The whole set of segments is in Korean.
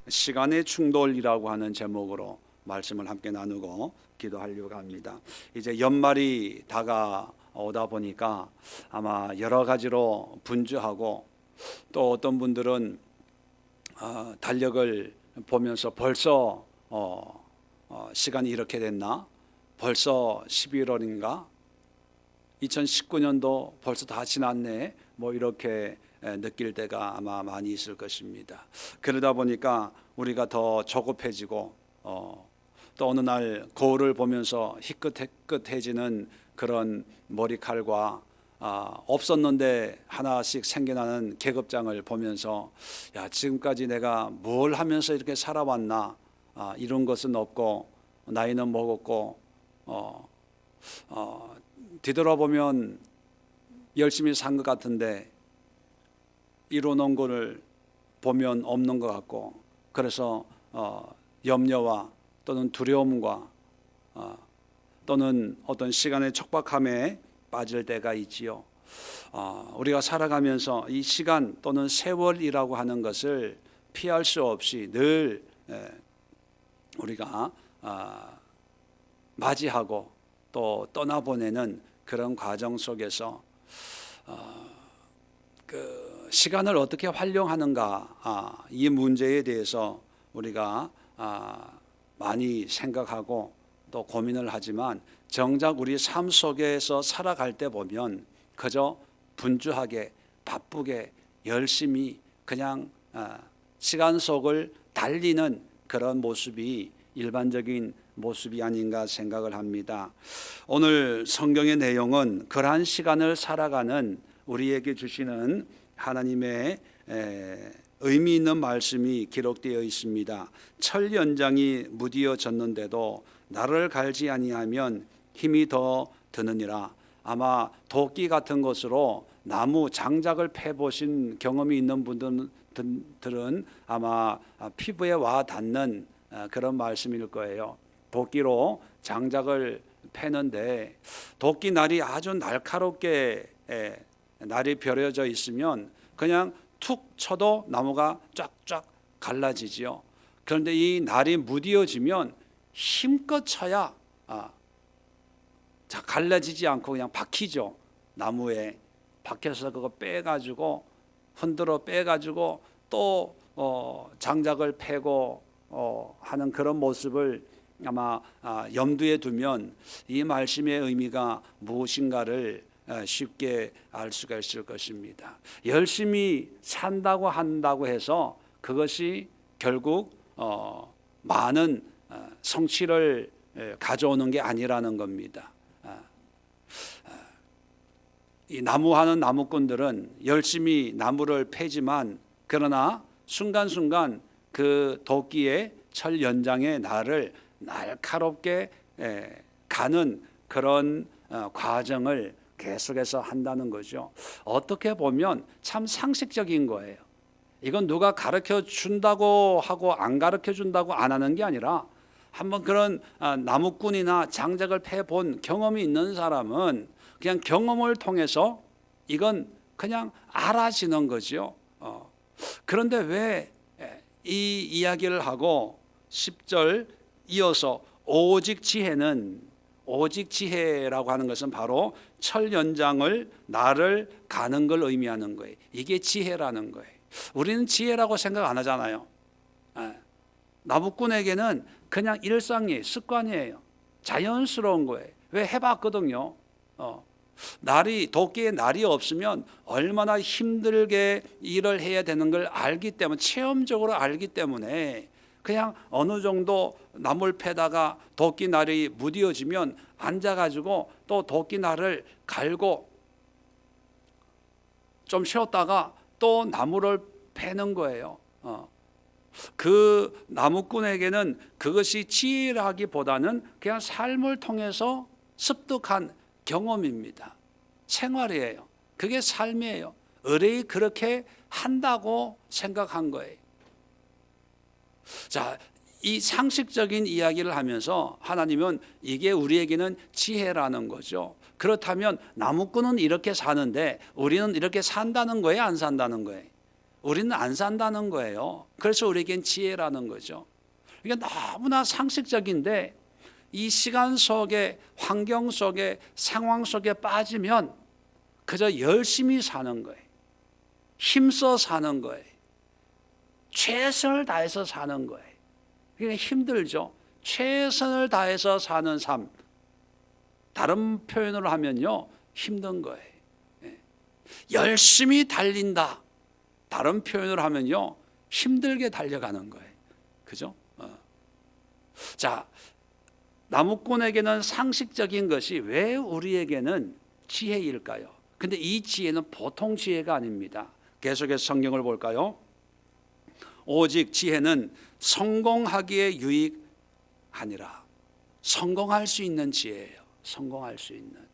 시간의 충돌이라고 하는 제목으로 말씀을 함께 나누고 기도하려고 합니다. 이제 연말이 다가오다 보니까 아마 여러 가지로 분주하고, 또 어떤 분들은 달력을 보면서 벌써 시간이 이렇게 됐나? 벌써 11월인가? 2019년도 벌써 다 지났네? 뭐 이렇게 느낄 때가 아마 많이 있을 것입니다. 그러다 보니까 우리가 더 조급해지고, 또 어느 날 거울을 보면서 희끗희끗해지는 그런 머리칼과 없었는데 하나씩 생겨나는 계급장을 보면서, 야, 지금까지 내가 뭘 하면서 이렇게 살아왔나? 이런 것은 없고 나이는 먹었고, 뒤돌아보면 열심히 산 것 같은데 이루어놓은 것을 보면 없는 것 같고, 그래서 염려와 또는 두려움과 또는 어떤 시간의 촉박함에 빠질 때가 있지요. 우리가 살아가면서 이 시간 또는 세월이라고 하는 것을 피할 수 없이 늘 우리가 맞이하고 또 떠나보내는 그런 과정 속에서 그 시간을 어떻게 활용하는가, 이 문제에 대해서 우리가 많이 생각하고 또 고민을 하지만, 정작 우리 삶 속에서 살아갈 때 보면 그저 분주하게 바쁘게 열심히 그냥 시간 속을 달리는 그런 모습이 일반적인 모습이 아닌가 생각을 합니다. 오늘 성경의 내용은 그러한 시간을 살아가는 우리에게 주시는 하나님의 의미 있는 말씀이 기록되어 있습니다. 철 연장이 무디어졌는데도 나를 갈지 아니하면 힘이 더 드느니라. 아마 도끼 같은 것으로 나무 장작을 패보신 경험이 있는 분들은 아마 피부에 와 닿는 그런 말씀일 거예요. 도끼로 장작을 패는데 도끼 날이 아주 날카롭게 날이 벼려져 있으면 그냥 툭 쳐도 나무가 쫙쫙 갈라지지요. 그런데 이 날이 무디어지면 힘껏 쳐야 갈라지지 않고 그냥 박히죠. 나무에 박혀서 그거 빼가지고 흔들어 빼가지고 또 장작을 패고 하는 그런 모습을 아마 염두에 두면 이 말씀의 의미가 무엇인가를 쉽게 알 수가 있을 것입니다. 열심히 산다고 한다고 해서 그것이 결국 많은 성취를 가져오는 게 아니라는 겁니다. 이 나무하는 나무꾼들은 열심히 나무를 패지만, 그러나 순간순간 그 도끼의 철 연장의 날을 날카롭게 가는 그런 과정을 계속해서 한다는 거죠. 어떻게 보면 참 상식적인 거예요. 이건 누가 가르쳐 준다고 하고 안 가르쳐 준다고 안 하는 게 아니라, 한번 그런 나무꾼이나 장작을 패본 경험이 있는 사람은 그냥 경험을 통해서 이건 그냥 알아지는 거죠. 그런데 왜 이 이야기를 하고 10절 이어서 오직 지혜라고 하는 것은 바로 철 연장을 나를 가는 걸 의미하는 거예요. 이게 지혜라는 거예요. 우리는 지혜라고 생각 안 하잖아요. 나무꾼에게는 그냥 일상이에요. 습관이에요. 자연스러운 거예요. 왜? 해봤거든요. 도끼에 날이 없으면 얼마나 힘들게 일을 해야 되는 걸 알기 때문에, 체험적으로 알기 때문에 그냥 어느 정도 나무를 패다가 도끼 날이 무디어지면 앉아가지고 또 도끼 날을 갈고 좀 쉬었다가 또 나무를 패는 거예요. 그 나무꾼에게는 그것이 지혜라기보다는 그냥 삶을 통해서 습득한 경험입니다. 생활이에요. 그게 삶이에요. 의뢰이 그렇게 한다고 생각한 거예요. 자, 이 상식적인 이야기를 하면서 하나님은 이게 우리에게는 지혜라는 거죠. 그렇다면 나무꾼은 이렇게 사는데 우리는 이렇게 산다는 거예요, 안 산다는 거예요? 우리는 안 산다는 거예요. 그래서 우리에겐 지혜라는 거죠. 이게 너무나 상식적인데 이 시간 속에, 환경 속에, 상황 속에 빠지면 그저 열심히 사는 거예요. 힘써 사는 거예요. 최선을 다해서 사는 거예요. 그게 힘들죠. 최선을 다해서 사는 삶. 다른 표현으로 하면요, 힘든 거예요. 열심히 달린다. 다른 표현으로 하면요, 힘들게 달려가는 거예요. 그죠? 자, 나무꾼에게는 상식적인 것이 왜 우리에게는 지혜일까요? 근데 이 지혜는 보통 지혜가 아닙니다. 계속해서 성경을 볼까요? 오직 지혜는 성공하기에 유익하니라. 성공할 수 있는 지혜예요. 성공할 수 있는.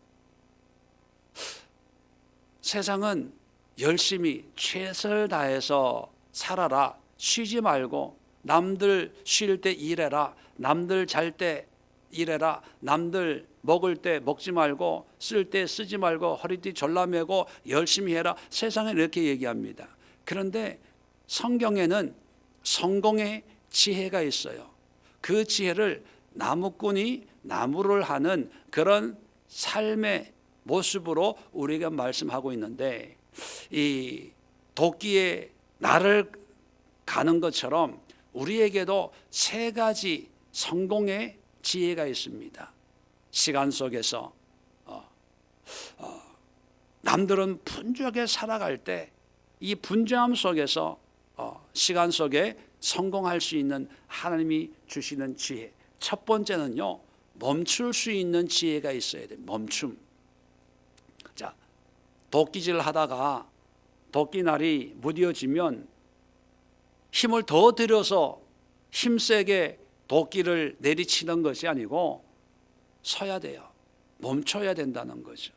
세상은 열심히 최선을 다해서 살아라. 쉬지 말고 남들 쉴 때 일해라. 남들 잘 때 일해라. 남들 먹을 때 먹지 말고 쓸 때 쓰지 말고 허리띠 졸라매고 열심히 해라. 세상은 이렇게 얘기합니다. 그런데 성경에는 성공의 지혜가 있어요. 그 지혜를 나무꾼이 나무를 하는 그런 삶의 모습으로 우리가 말씀하고 있는데, 이 도끼에 나를 가는 것처럼 우리에게도 세 가지 성공의 지혜가 있습니다. 시간 속에서 남들은 분주하게 살아갈 때 이 분주함 속에서 시간 속에 성공할 수 있는 하나님이 주시는 지혜. 첫 번째는요, 멈출 수 있는 지혜가 있어야 돼요. 멈춤. 자, 도끼질 하다가 도끼날이 무뎌지면 힘을 더 들여서 힘세게 도끼를 내리치는 것이 아니고 서야 돼요. 멈춰야 된다는 거죠.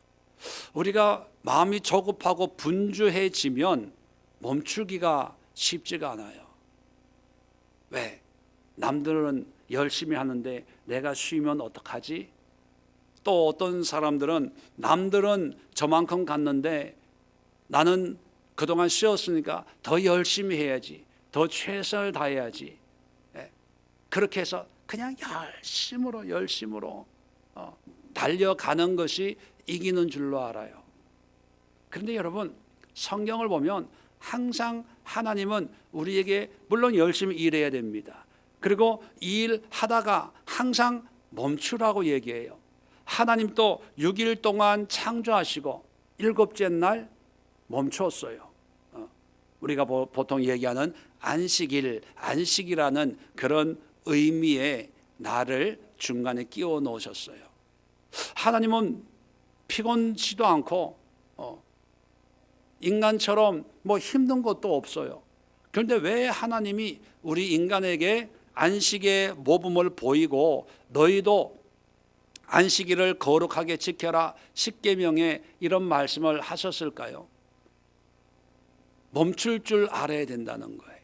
우리가 마음이 조급하고 분주해지면 멈추기가 쉽지가 않아요. 왜? 남들은 열심히 하는데 내가 쉬면 어떡하지? 또 어떤 사람들은 남들은 저만큼 갔는데 나는 그동안 쉬었으니까 더 열심히 해야지, 더 최선을 다해야지. 그렇게 해서 그냥 열심으로 달려가는 것이 이기는 줄로 알아요. 그런데 여러분, 성경을 보면 항상 하나님은 우리에게 물론 열심히 일해야 됩니다. 그리고 일하다가 항상 멈추라고 얘기해요. 하나님도 6일 동안 창조하시고 일곱째 날 멈췄어요. 우리가 보통 얘기하는 안식이라는 그런 의미의 날을 중간에 끼워 놓으셨어요. 하나님은 피곤치도 않고 인간처럼 힘든 것도 없어요. 그런데 왜 하나님이 우리 인간에게 안식의 모범을 보이고 너희도 안식일을 거룩하게 지켜라, 십계명에 이런 말씀을 하셨을까요? 멈출 줄 알아야 된다는 거예요.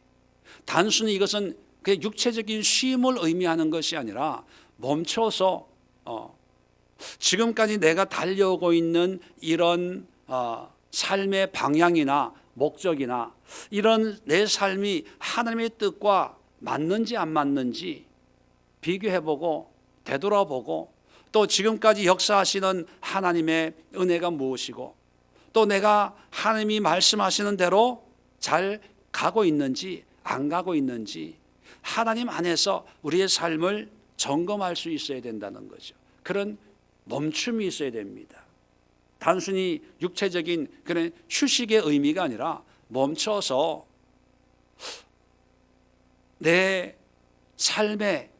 단순히 이것은 그냥 육체적인 쉼을 의미하는 것이 아니라 멈춰서 지금까지 내가 달려오고 있는 이런 삶의 방향이나 목적이나 이런 내 삶이 하나님의 뜻과 맞는지 안 맞는지 비교해보고 되돌아보고, 또 지금까지 역사하시는 하나님의 은혜가 무엇이고, 또 내가 하나님이 말씀하시는 대로 잘 가고 있는지 안 가고 있는지 하나님 안에서 우리의 삶을 점검할 수 있어야 된다는 거죠. 그런 멈춤이 있어야 됩니다. 단순히 육체적인 그런 휴식의 의미가 아니라 멈춰서 내 삶의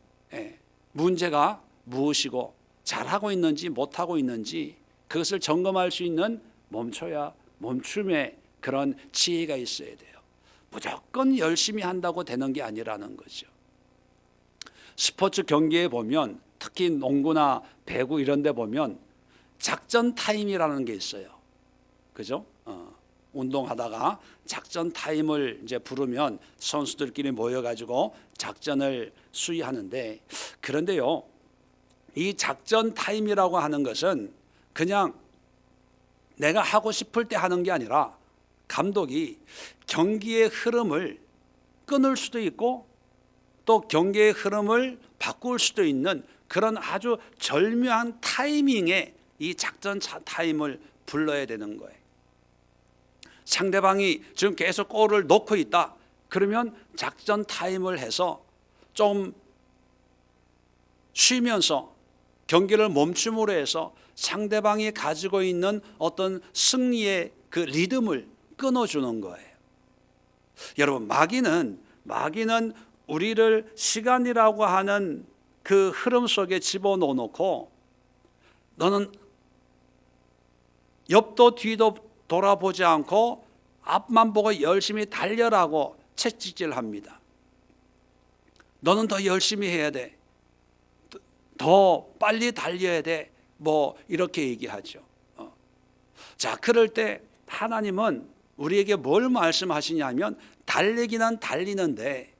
문제가 무엇이고 잘하고 있는지 못하고 있는지 그것을 점검할 수 있는 멈춤의 그런 지혜가 있어야 돼요. 무조건 열심히 한다고 되는 게 아니라는 거죠. 스포츠 경기에 보면, 특히 농구나 배구 이런 데 보면 작전 타임이라는 게 있어요. 그죠? 운동하다가 작전 타임을 이제 부르면 선수들끼리 모여가지고 작전을 수행하는데, 그런데요, 이 작전 타임이라고 하는 것은 그냥 내가 하고 싶을 때 하는 게 아니라 감독이 경기의 흐름을 끊을 수도 있고 또 경기의 흐름을 바꿀 수도 있는 그런 아주 절묘한 타이밍에 이 작전 타임을 불러야 되는 거예요. 상대방이 지금 계속 골을 놓고 있다. 그러면 작전 타임을 해서 좀 쉬면서 경기를 멈춤으로 해서 상대방이 가지고 있는 어떤 승리의 그 리듬을 끊어주는 거예요. 여러분, 마귀는 우리를 시간이라고 하는 그 흐름 속에 집어넣어놓고 너는 옆도 뒤도 돌아보지 않고 앞만 보고 열심히 달려라고 채찍질합니다. 너는 더 열심히 해야 돼. 더 빨리 달려야 돼. 뭐 이렇게 얘기하죠. 자, 그럴 때 하나님은 우리에게 뭘 말씀하시냐면 달리기는 달리는데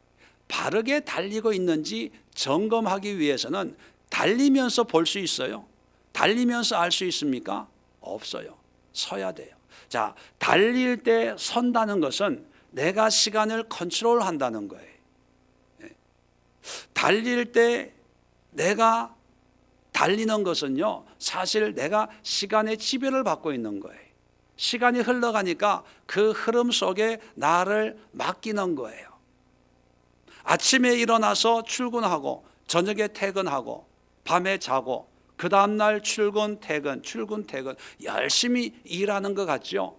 바르게 달리고 있는지 점검하기 위해서는 달리면서 볼 수 있어요? 달리면서 알 수 있습니까? 없어요. 서야 돼요. 자, 달릴 때 선다는 것은 내가 시간을 컨트롤한다는 거예요. 달릴 때 내가 달리는 것은요, 사실 내가 시간의 지배를 받고 있는 거예요. 시간이 흘러가니까 그 흐름 속에 나를 맡기는 거예요. 아침에 일어나서 출근하고 저녁에 퇴근하고 밤에 자고 그 다음날 출근 퇴근 열심히 일하는 것 같죠?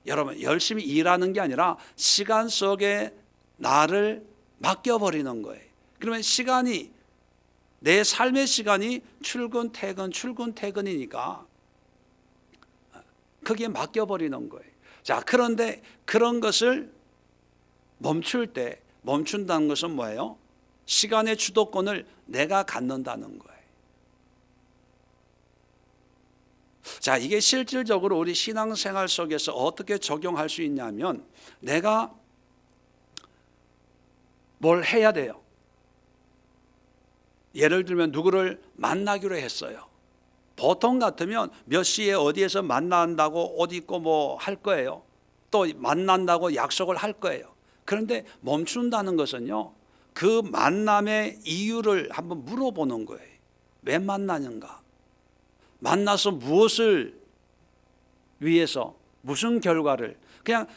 여러분, 열심히 일하는 게 아니라 시간 속에 나를 맡겨버리는 거예요. 그러면 시간이, 내 삶의 시간이 출근 퇴근이니까 거기에 맡겨버리는 거예요. 자, 그런데 그런 것을 멈춘다는 것은 뭐예요? 시간의 주도권을 내가 갖는다는 거예요. 자, 이게 실질적으로 우리 신앙생활 속에서 어떻게 적용할 수 있냐면 내가 뭘 해야 돼요. 예를 들면 누구를 만나기로 했어요. 보통 같으면 몇 시에 어디에서 만난다고 옷 입고 뭐 할 거예요. 또 만난다고 약속을 할 거예요. 그런데 멈춘다는 것은요, 그 만남의 이유를 한번 물어보는 거예요. 왜 만나는가? 만나서 무엇을 위해서, 무슨 결과를, 그냥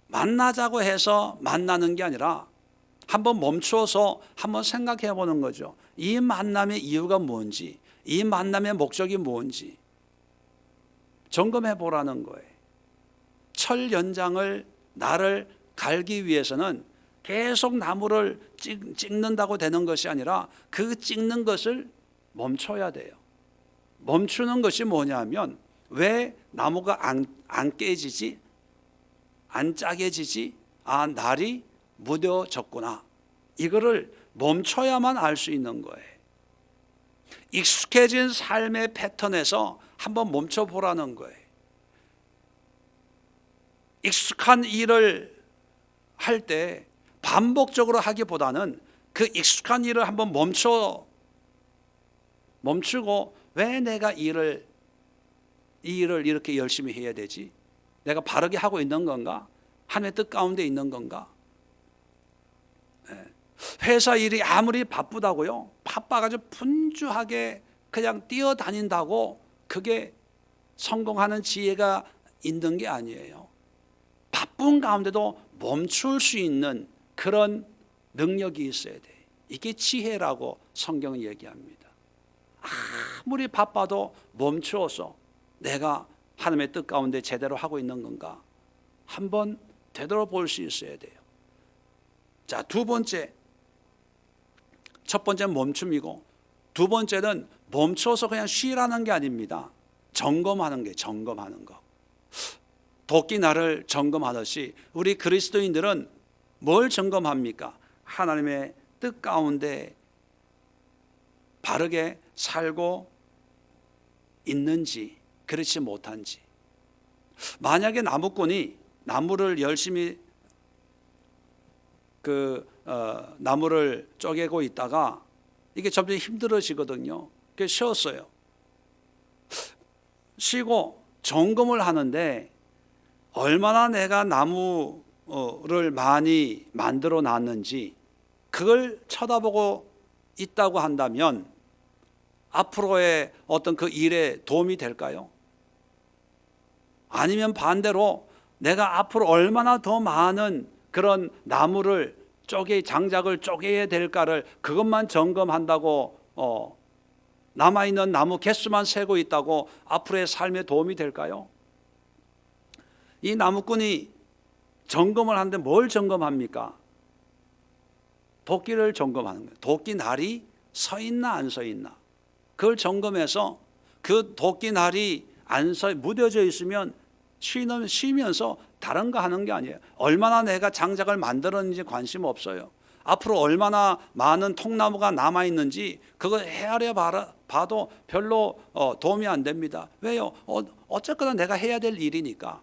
만나자고 해서 만나는 게 아니라 한번 멈춰서 한번 생각해 보는 거죠. 이 만남의 이유가 뭔지, 이 만남의 목적이 뭔지 점검해 보라는 거예요. 철 연장을 나를 갈기 위해서는 계속 나무를 찍는다고 되는 것이 아니라 그 찍는 것을 멈춰야 돼요. 멈추는 것이 뭐냐면 왜 나무가 안 깨지지? 안 짜게지지? 아, 날이 무뎌졌구나. 이거를 멈춰야만 알 수 있는 거예요. 익숙해진 삶의 패턴에서 한번 멈춰보라는 거예요. 익숙한 일을 할 때 반복적으로 하기보다는 그 익숙한 일을 한번 멈추고 왜 내가 이 일을 이렇게 열심히 해야 되지? 내가 바르게 하고 있는 건가? 하나님의 뜻 가운데 있는 건가? 회사 일이 아무리 바쁘다고요, 바빠가지고 분주하게 그냥 뛰어다닌다고 그게 성공하는 지혜가 있는 게 아니에요. 바쁜 가운데도 멈출 수 있는 그런 능력이 있어야 돼. 이게 지혜라고 성경은 얘기합니다. 아무리 바빠도 멈추어서 내가 하나님의 뜻 가운데 제대로 하고 있는 건가 한번 되돌아볼 수 있어야 돼요. 자, 두 번째, 첫 번째는 멈춤이고 두 번째는 멈춰서 그냥 쉬라는 게 아닙니다. 점검하는 거. 도끼 나를 점검하듯이 우리 그리스도인들은 뭘 점검합니까? 하나님의 뜻 가운데 바르게 살고 있는지 그렇지 못한지. 만약에 나무꾼이 나무를 열심히 나무를 쪼개고 있다가 이게 점점 힘들어지거든요. 그래서 쉬었어요. 쉬고 점검을 하는데 얼마나 내가 나무를 많이 만들어 놨는지 그걸 쳐다보고 있다고 한다면 앞으로의 어떤 그 일에 도움이 될까요? 아니면 반대로 내가 앞으로 얼마나 더 많은 그런 나무를 장작을 쪼개야 될까를 그것만 점검한다고 남아있는 나무 개수만 세고 있다고 앞으로의 삶에 도움이 될까요? 이 나무꾼이 점검을 하는데 뭘 점검합니까? 도끼를 점검하는 거예요. 도끼 날이 서 있나 안 서 있나 그걸 점검해서 그 도끼 날이 무뎌져 있으면 쉬면서 다른 거 하는 게 아니에요. 얼마나 내가 장작을 만들었는지 관심 없어요. 앞으로 얼마나 많은 통나무가 남아있는지 그거 헤아려 봐도 별로 도움이 안 됩니다. 왜요? 어쨌거나 내가 해야 될 일이니까.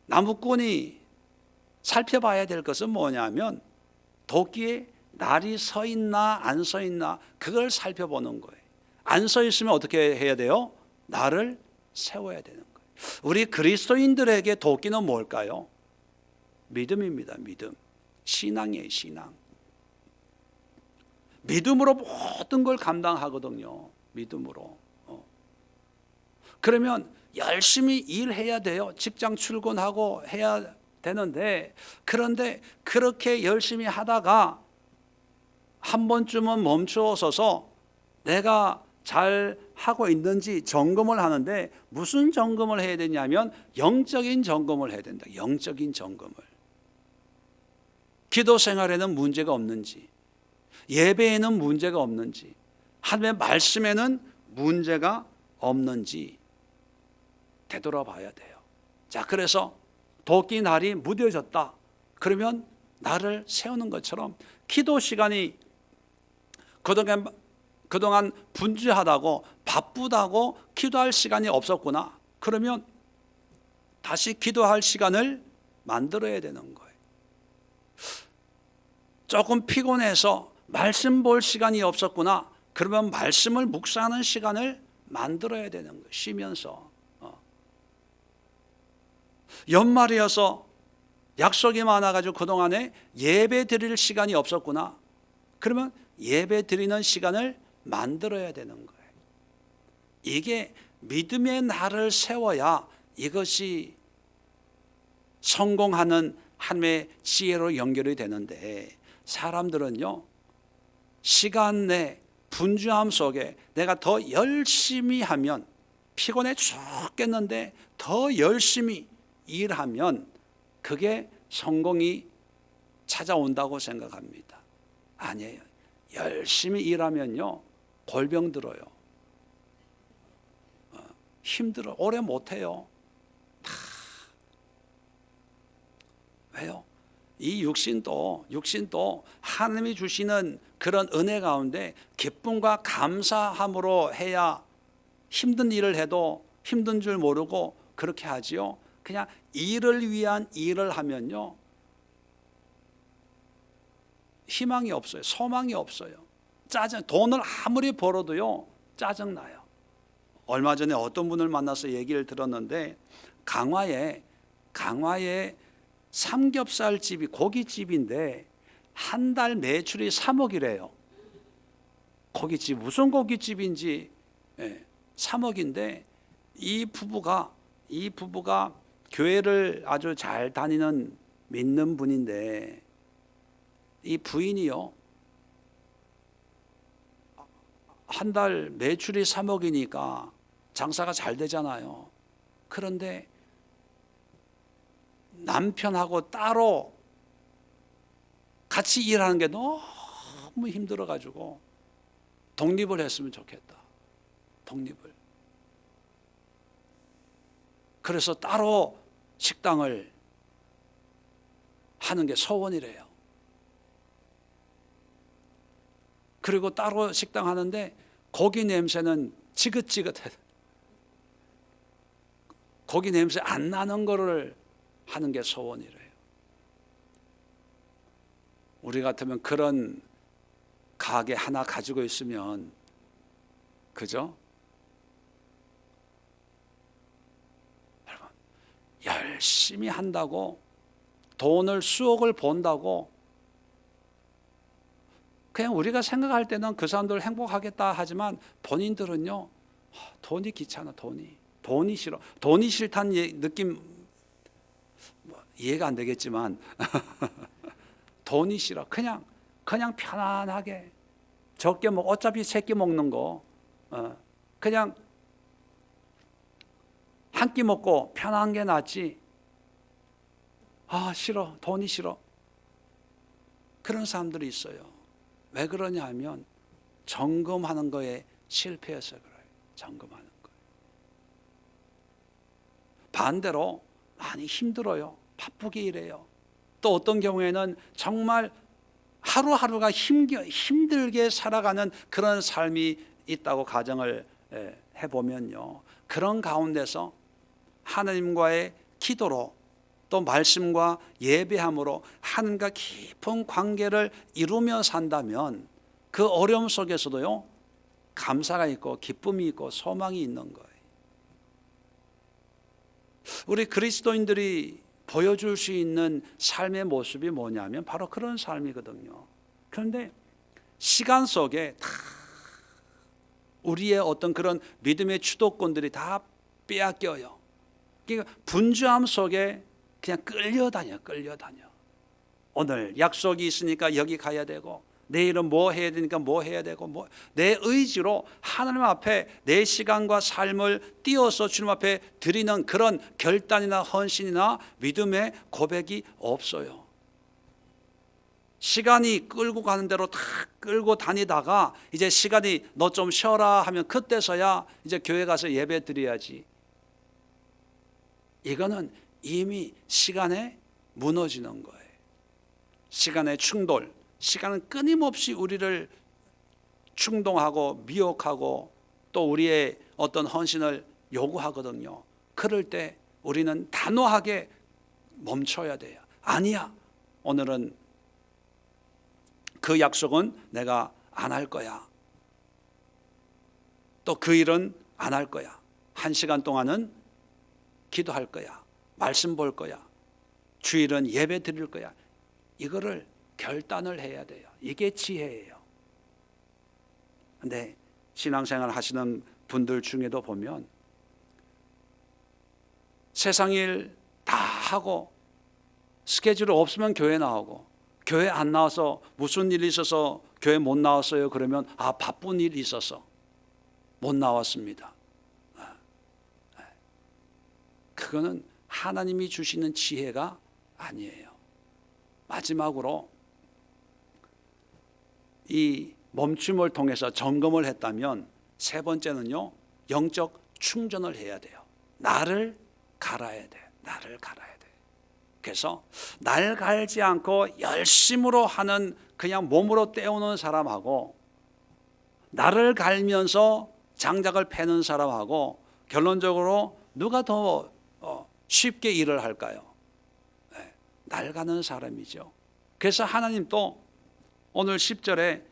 나무꾼이 살펴봐야 될 것은 뭐냐면 도끼에 날이 서 있나 안 서 있나 그걸 살펴보는 거예요. 안 서 있으면 어떻게 해야 돼요? 날을 세워야 되는 거예요. 우리 그리스도인들에게 도끼는 뭘까요? 믿음입니다. 믿음. 신앙이에요. 신앙. 믿음으로 모든 걸 감당하거든요. 믿음으로. 그러면 열심히 일해야 돼요. 직장 출근하고 해야 되는데 그런데 그렇게 열심히 하다가 한 번쯤은 멈추어서서 내가 잘 하고 있는지 점검을 하는데 무슨 점검을 해야 되냐면 영적인 점검을 해야 된다. 영적인 점검을. 기도 생활에는 문제가 없는지, 예배에는 문제가 없는지, 하나님의 말씀에는 문제가 없는지 되돌아봐야 돼요. 자, 그래서 도끼 날이 무뎌졌다. 그러면 나를 세우는 것처럼 기도 시간이 그동안 분주하다고 바쁘다고 기도할 시간이 없었구나. 그러면 다시 기도할 시간을 만들어야 되는 거예요. 조금 피곤해서 말씀 볼 시간이 없었구나. 그러면 말씀을 묵상하는 시간을 만들어야 되는 거예요. 쉬면서. 연말이어서 약속이 많아가지고 그동안에 예배 드릴 시간이 없었구나. 그러면 예배 드리는 시간을 만들어야 되는 거예요. 이게 믿음의 날을 세워야 이것이 성공하는 하나님의 지혜로 연결이 되는데 사람들은요 시간 내 분주함 속에 내가 더 열심히 하면 피곤해 죽겠는데 더 열심히 일하면 그게 성공이 찾아온다고 생각합니다. 아니에요. 열심히 일하면요 골병 들어요. 힘들어. 오래 못해요. 왜요? 이 육신도 하나님이 주시는 그런 은혜 가운데 기쁨과 감사함으로 해야 힘든 일을 해도 힘든 줄 모르고 그렇게 하지요. 그냥 일을 위한 일을 하면요 희망이 없어요. 소망이 없어요. 돈을 아무리 벌어도요 짜증나요. 얼마 전에 어떤 분을 만나서 얘기를 들었는데 강화에 삼겹살 집이 고깃집인데 한 달 매출이 3억이래요. 고깃집 무슨 고깃집인지 3억인데 이 부부가 교회를 아주 잘 다니는 믿는 분인데 이 부인이요 한 달 매출이 3억이니까 장사가 잘 되잖아요. 그런데 남편하고 따로 같이 일하는 게 너무 힘들어가지고 독립을 했으면 좋겠다. 독립을. 그래서 따로 식당을 하는 게 소원이래요. 그리고 따로 식당 하는데 고기 냄새는 지긋지긋해. 고기 냄새 안 나는 거를 하는 게 소원이래요. 우리 같으면 그런 가게 하나 가지고 있으면 그죠? 여러분 열심히 한다고 돈을 수억을 번다고 그냥 우리가 생각할 때는 그 사람들 행복하겠다 하지만 본인들은요, 돈이 귀찮아. 돈이 싫어. 돈이 싫다는 느낌 이해가 안 되겠지만 돈이 싫어. 그냥 편안하게 적게 먹 어차피 새끼 먹는 거 그냥 한 끼 먹고 편한 게 낫지. 싫어. 돈이 싫어. 그런 사람들이 있어요. 왜 그러냐 하면 점검하는 거에 실패해서 그래요. 점검하는 거. 반대로 많이 힘들어요. 바쁘게 일해요. 또 어떤 경우에는 정말 하루하루가 힘들게 살아가는 그런 삶이 있다고 가정을 해보면요, 그런 가운데서 하나님과의 기도로 또 말씀과 예배함으로 하나님과 깊은 관계를 이루며 산다면 그 어려움 속에서도요, 감사가 있고 기쁨이 있고 소망이 있는 거예요. 우리 그리스도인들이 보여줄 수 있는 삶의 모습이 뭐냐면 바로 그런 삶이거든요. 그런데 시간 속에 다 우리의 어떤 그런 믿음의 주도권들이 다 빼앗겨요. 그러니까 분주함 속에 그냥 끌려다녀. 오늘 약속이 있으니까 여기 가야 되고, 내일은 뭐 해야 되니까 뭐 해야 되고, 내 의지로 하나님 앞에 내 시간과 삶을 띄워서 주님 앞에 드리는 그런 결단이나 헌신이나 믿음의 고백이 없어요. 시간이 끌고 가는 대로 다 끌고 다니다가 이제 시간이 너 좀 쉬어라 하면 그때서야 이제 교회 가서 예배 드려야지. 이거는 이미 시간에 무너지는 거예요. 시간의 충돌, 시간은 끊임없이 우리를 충동하고 미혹하고 또 우리의 어떤 헌신을 요구하거든요. 그럴 때 우리는 단호하게 멈춰야 돼요. 아니야, 오늘은 그 약속은 내가 안 할 거야. 또 그 일은 안 할 거야. 1시간 동안은 기도할 거야. 말씀 볼 거야. 주일은 예배 드릴 거야. 이거를 결단을 해야 돼요. 이게 지혜예요. 근데 신앙생활 하시는 분들 중에도 보면 세상 일 다 하고 스케줄 없으면 교회 나오고, 교회 안 나와서 무슨 일이 있어서 교회 못 나왔어요 그러면 바쁜 일이 있어서 못 나왔습니다. 그거는 하나님이 주시는 지혜가 아니에요. 마지막으로 이 멈춤을 통해서 점검을 했다면 세 번째는요, 영적 충전을 해야 돼요. 나를 갈아야 돼. 그래서 날 갈지 않고 열심으로 하는 그냥 몸으로 때우는 사람하고, 나를 갈면서 장작을 패는 사람하고 결론적으로 누가 더 쉽게 일을 할까요? 날 가는 사람이죠. 그래서 하나님도 오늘 10절에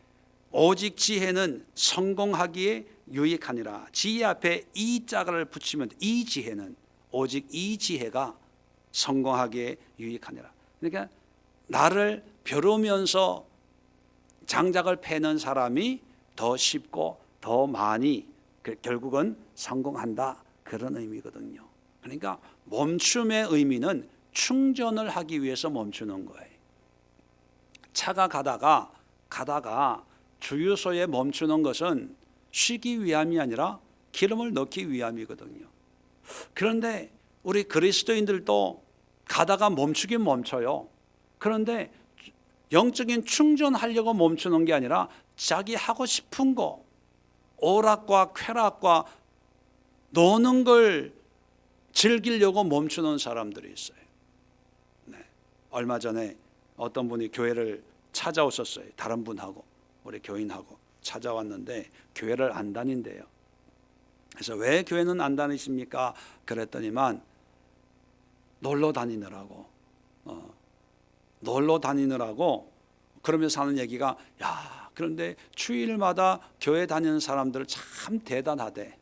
오직 지혜는 성공하기에 유익하니라. 지혜 앞에 이 자가를 붙이면 이 지혜는, 오직 이 지혜가 성공하기에 유익하니라. 그러니까 나를 벼르면서 장작을 패는 사람이 더 쉽고 더 많이 결국은 성공한다, 그런 의미거든요. 그러니까 멈춤의 의미는 충전을 하기 위해서 멈추는 거예요. 차가 가다가 주유소에 멈추는 것은 쉬기 위함이 아니라 기름을 넣기 위함이거든요. 그런데 우리 그리스도인들도 가다가 멈추긴 멈춰요. 그런데 영적인 충전하려고 멈추는 게 아니라 자기 하고 싶은 거, 오락과 쾌락과 노는 걸 즐기려고 멈추는 사람들이 있어요. 얼마 전에 어떤 분이 교회를 찾아오셨어요. 다른 분하고, 우리 교인하고 찾아왔는데 교회를 안 다닌대요. 그래서 왜 교회는 안 다니십니까? 그랬더니만 놀러 다니느라고 그러면서 하는 얘기가, 야, 그런데 주일마다 교회 다니는 사람들 참 대단하대.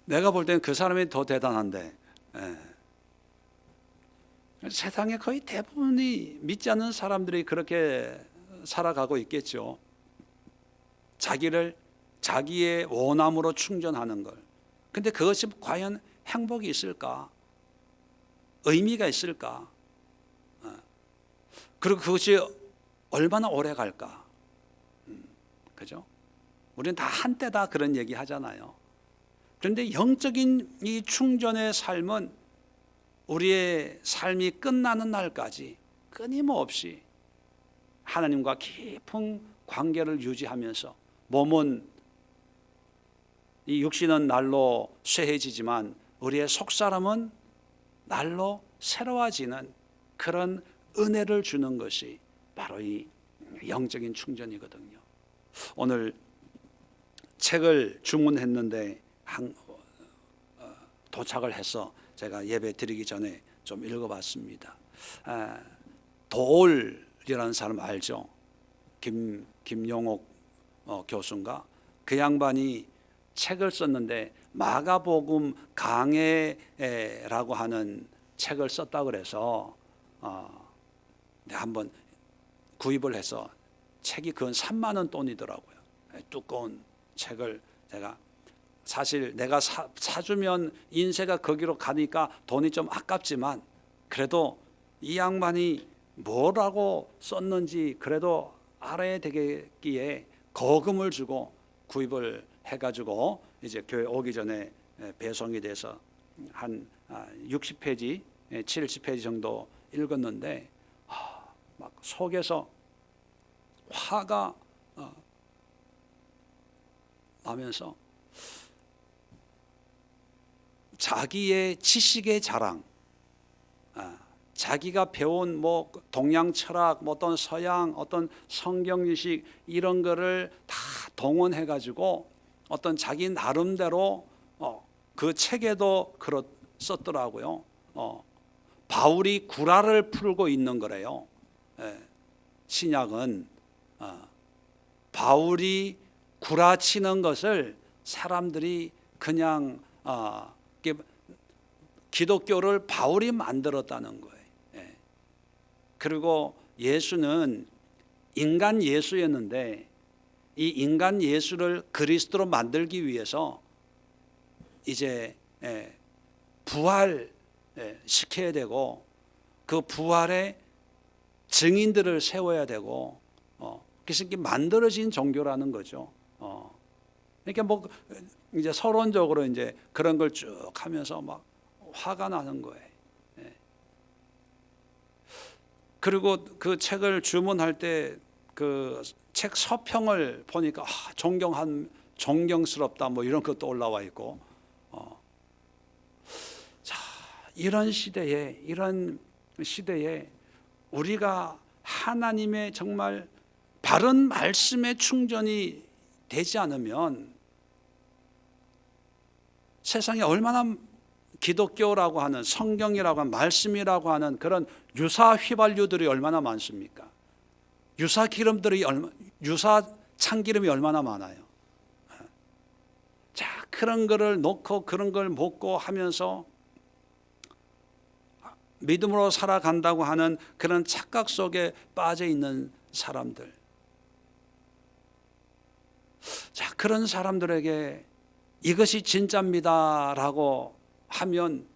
내가 볼 때는 그 사람이 더 대단한데, 세상에 거의 대부분이 믿지 않는 사람들이 그렇게 살아가고 있겠죠. 자기의 원함으로 충전하는 걸. 근데 그것이 과연 행복이 있을까? 의미가 있을까? 그리고 그것이 얼마나 오래 갈까? 그죠? 우리는 다 한때다 그런 얘기 하잖아요. 그런데 영적인 이 충전의 삶은 우리의 삶이 끝나는 날까지 끊임없이 하나님과 깊은 관계를 유지하면서, 몸은 이 육신은 날로 쇠해지지만 우리의 속사람은 날로 새로워지는 그런 은혜를 주는 것이 바로 이 영적인 충전이거든요. 오늘 책을 주문했는데 도착을 해서 제가 예배 드리기 전에 좀 읽어봤습니다. 도올이라는 사람 알죠? 김용옥 교수인가? 그 양반이 책을 썼는데 마가복음 강해라고 하는 책을 썼다 그래서 내가 한번 구입을 해서, 책이 근 3만 원 돈이더라고요. 두꺼운 책을 제가, 사실 내가 사주면 인쇄가 거기로 가니까 돈이 좀 아깝지만 그래도 이 양반이 뭐라고 썼는지 그래도 알아야 되겠기에 거금을 주고 구입을 해가지고 이제 교회 오기 전에 배송이 돼서 한 60페이지, 70페이지 정도 읽었는데 막 속에서 화가 나면서 자기의 지식의 자랑, 자기가 배운 뭐 동양 철학, 뭐 어떤 서양, 어떤 성경 지식 이런 거를 다 동원해 가지고 어떤 자기 나름대로 그 책에도 썼더라고요. 바울이 구라를 풀고 있는 거래요. 신약은 바울이 구라치는 것을 사람들이 그냥 기독교를 바울이 만들었다는 거예요. 그리고 예수는 인간 예수였는데 이 인간 예수를 그리스도로 만들기 위해서 이제 부활 시켜야 되고 그 부활의 증인들을 세워야 되고, 그래서 이게 만들어진 종교라는 거죠. 그러니까 뭐 이제 서론적으로 이제 그런 걸 쭉 하면서 막 화가 나는 거예요. 그리고 그 책을 주문할 때 그 책 서평을 보니까 존경스럽다 뭐 이런 것도 올라와 있고, 자, 이런 시대에 우리가 하나님의 정말 바른 말씀의 충전이 되지 않으면 세상에 얼마나 기독교라고 하는, 성경이라고 하는, 말씀이라고 하는 그런 유사 휘발유들이 얼마나 많습니까? 유사 참기름이 얼마나 많아요. 자, 그런 거를 놓고 그런 걸 먹고 하면서 믿음으로 살아간다고 하는 그런 착각 속에 빠져 있는 사람들. 자, 그런 사람들에게 이것이 진짜입니다라고 하면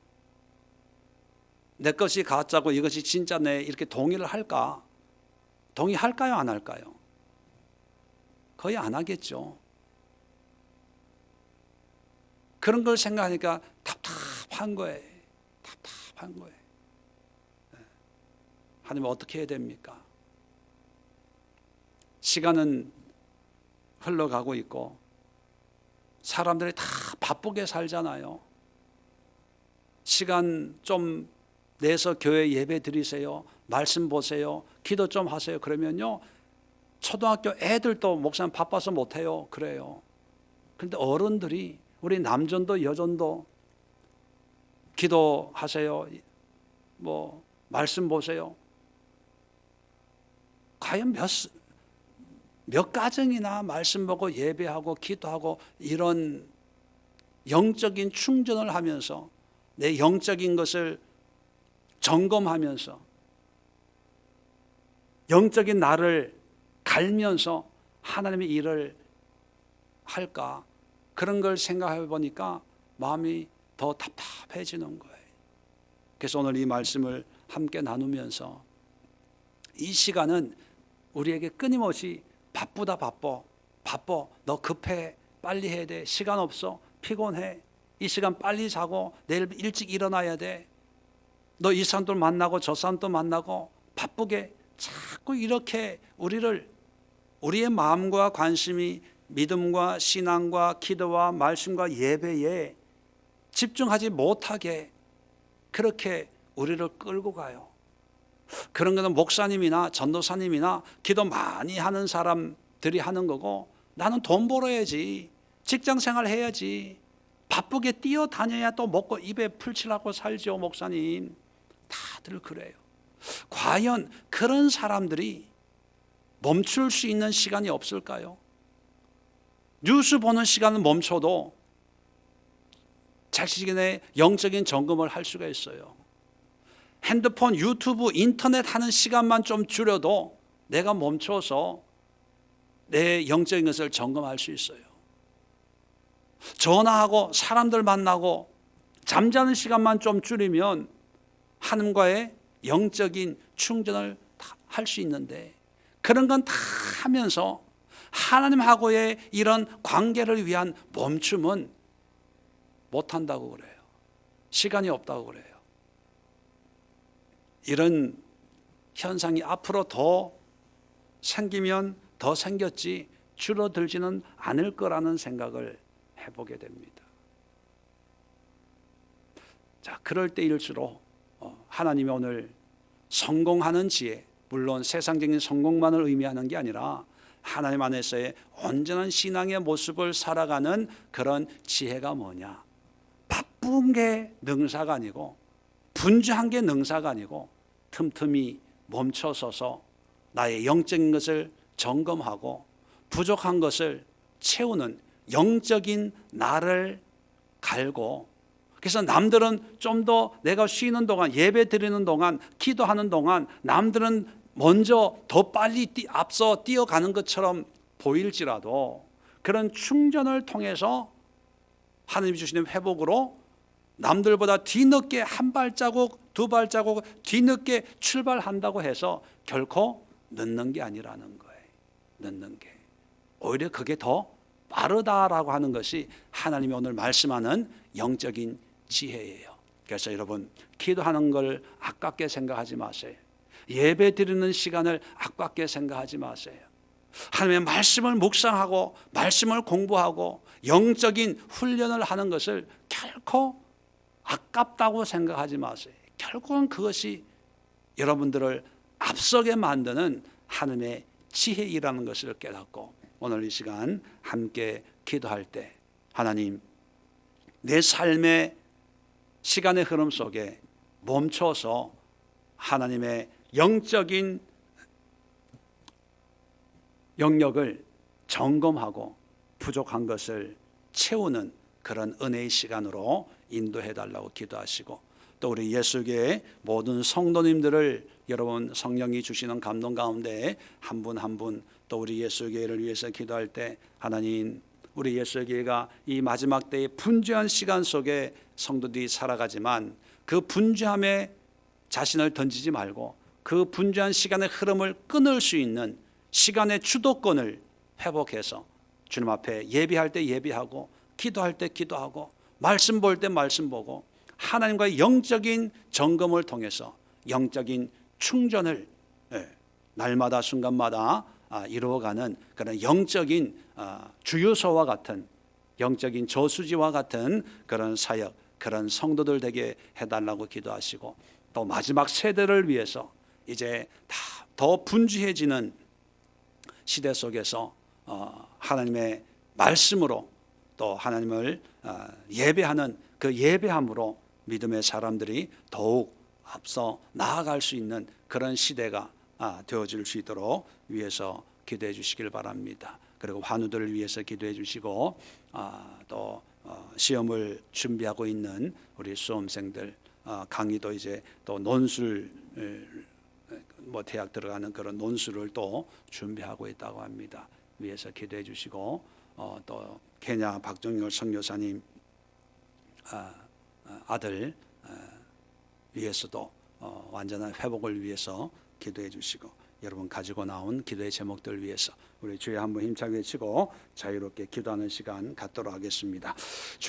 내 것이 가짜고 이것이 진짜네 이렇게 동의를 할까? 동의할까요? 안 할까요? 거의 안 하겠죠. 그런 걸 생각하니까 답답한 거예요. 답답한 거예요. 하나님 어떻게 해야 됩니까? 시간은 흘러가고 있고 사람들이 다 바쁘게 살잖아요. 시간 좀 내서 교회 예배 드리세요. 말씀 보세요. 기도 좀 하세요. 그러면요, 초등학교 애들도 목사님 바빠서 못해요. 그래요. 그런데 어른들이, 우리 남전도 여전도 기도하세요. 뭐 말씀 보세요. 과연 몇 가정이나 말씀 보고 예배하고 기도하고 이런 영적인 충전을 하면서 내 영적인 것을 점검하면서 영적인 나를 갈면서 하나님의 일을 할까? 그런 걸 생각해 보니까 마음이 더 답답해지는 거예요. 그래서 오늘 이 말씀을 함께 나누면서 이 시간은 우리에게 끊임없이 바쁘다 바빠 너 급해 빨리 해야 돼 시간 없어 피곤해 이 시간 빨리 자고 내일 일찍 일어나야 돼 너 이 사람도 만나고 저 사람도 만나고 바쁘게 자꾸 이렇게 우리의 마음과 관심이 믿음과 신앙과 기도와 말씀과 예배에 집중하지 못하게 그렇게 우리를 끌고 가요. 그런 거는 목사님이나 전도사님이나 기도 많이 하는 사람들이 하는 거고 나는 돈 벌어야지 직장생활 해야지 바쁘게 뛰어다녀야 또 먹고 입에 풀칠하고 살죠. 목사님 다들 그래요. 과연 그런 사람들이 멈출 수 있는 시간이 없을까요? 뉴스 보는 시간은 멈춰도 자신의 영적인 점검을 할 수가 있어요. 핸드폰, 유튜브, 인터넷 하는 시간만 좀 줄여도 내가 멈춰서 내 영적인 것을 점검할 수 있어요. 전화하고 사람들 만나고 잠자는 시간만 좀 줄이면 하나님과의 영적인 충전을 할 수 있는데 그런 건 다 하면서 하나님하고의 이런 관계를 위한 멈춤은 못한다고 그래요. 시간이 없다고 그래요. 이런 현상이 앞으로 더 생기면 더 생겼지 줄어들지는 않을 거라는 생각을 해보게 됩니다. 자, 그럴 때일수록 하나님이 오늘 성공하는 지혜, 물론 세상적인 성공만을 의미하는 게 아니라 하나님 안에서의 온전한 신앙의 모습을 살아가는 그런 지혜가 뭐냐? 바쁜 게 능사가 아니고 분주한 게 능사가 아니고 틈틈이 멈춰서서 나의 영적인 것을 점검하고 부족한 것을 채우는 영적인 나를 갈고 그래서 남들은 좀 더 내가 쉬는 동안 예배 드리는 동안 기도하는 동안 남들은 먼저 더 빨리 앞서 뛰어가는 것처럼 보일지라도 그런 충전을 통해서 하나님이 주시는 회복으로 남들보다 뒤늦게 한 발자국 두 발자국 뒤늦게 출발한다고 해서 결코 늦는 게 아니라는 거예요. 늦는 게 오히려 그게 더 빠르다라고 하는 것이 하나님이 오늘 말씀하는 영적인 지혜예요. 그래서 여러분 기도하는 걸 아깝게 생각하지 마세요. 예배 드리는 시간을 아깝게 생각하지 마세요. 하나님의 말씀을 묵상하고 말씀을 공부하고 영적인 훈련을 하는 것을 결코 아깝다고 생각하지 마세요. 결국은 그것이 여러분들을 앞서게 만드는 하나님의 지혜이라는 것을 깨닫고 오늘 이 시간 함께 기도할 때 하나님 내 삶의 시간의 흐름 속에 멈춰서 하나님의 영적인 영역을 점검하고 부족한 것을 채우는 그런 은혜의 시간으로 인도해 달라고 기도하시고 또 우리 예수교회 모든 성도님들을 여러분 성령이 주시는 감동 가운데 한 분 한 분 또 우리 예수교회를 위해서 기도할 때 하나님 우리 예수교회가 이 마지막 때의 분주한 시간 속에 성도들이 살아가지만 그 분주함에 자신을 던지지 말고 그 분주한 시간의 흐름을 끊을 수 있는 시간의 주도권을 회복해서 주님 앞에 예배할 때 예배하고 기도할 때 기도하고 말씀 볼 때 말씀 보고 하나님과의 영적인 점검을 통해서 영적인 충전을 날마다 순간마다 이루어가는 그런 영적인 주유소와 같은 영적인 저수지와 같은 그런 사역 그런 성도들 되게 해달라고 기도하시고 또 마지막 세대를 위해서 이제 더 분주해지는 시대 속에서 하나님의 말씀으로 또 하나님을 예배하는 그 예배함으로 믿음의 사람들이 더욱 앞서 나아갈 수 있는 그런 시대가 되어질 수 있도록 위해서 기도해 주시길 바랍니다. 그리고 환우들을 위해서 기도해 주시고 또 시험을 준비하고 있는 우리 수험생들, 강의도 이제 또 논술, 대학 들어가는 그런 논술을 또 준비하고 있다고 합니다. 위해서 기도해 주시고, 또 케냐 박정열 선교사님 아들 위해서도 완전한 회복을 위해서 기도해 주시고, 여러분 가지고 나온 기도의 제목들 위해서 우리 주여 한번 힘차게 외치고 자유롭게 기도하는 시간 갖도록 하겠습니다.